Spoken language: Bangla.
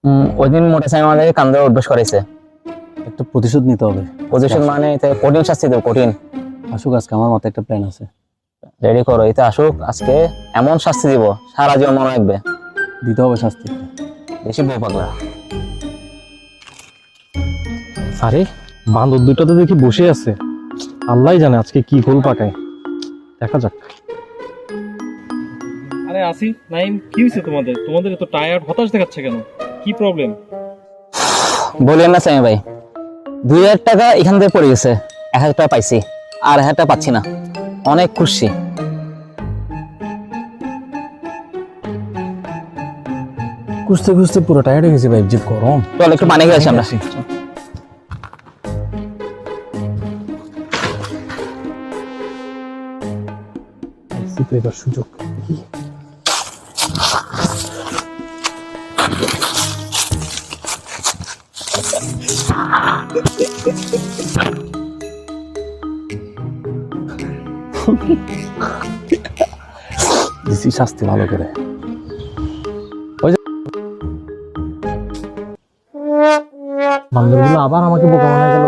ওই দিন মোটা সাহেব আমাদের কান্দে অভ্যাস করেছে। একটা প্রতিশোধ নিতে হবে। পজিশন মানে এতে কঠিন শাস্তি দেবো, কঠিন। আসুক, আজকে আমার মাথায় একটা প্ল্যান আছে। রেডি করো, এতে আসুক, আজকে এমন শাস্তি দিব সারা জীবন মনে রাখবে। দিতে হবে শাস্তি। বেশি বউ পাগলা। আরে বান্দর দুটো তো দেখি বসে আছে, আল্লাহ জানে আজকে কি গোল পাকায়, দেখা যাক। আরে আসিফ, নাইম, কি হয়েছে তোমাদের? তোমাদের এত টায়ার্ড, হতাশ দেখাচ্ছে কেন? কি প্রবলেম? বললেন না সাইম ভাই, 2000 টাকা এখান থেকে পড়ে গেছে, 1000 টাকা পাইছি, আর 1000 টাকা পাচ্ছি না। অনেক খুশি। খুঁজতে খুঁজতে পুরো টায়ার্ড হয়ে গেছে ভাই, যে গরম। চল একটু পানি খেয়ে আসি আমরা। এবার সুযোগ। দিছি শাস্তি ভালো করে। বান্দরগুলো আবার আমাকে বোকা বানায় গেল।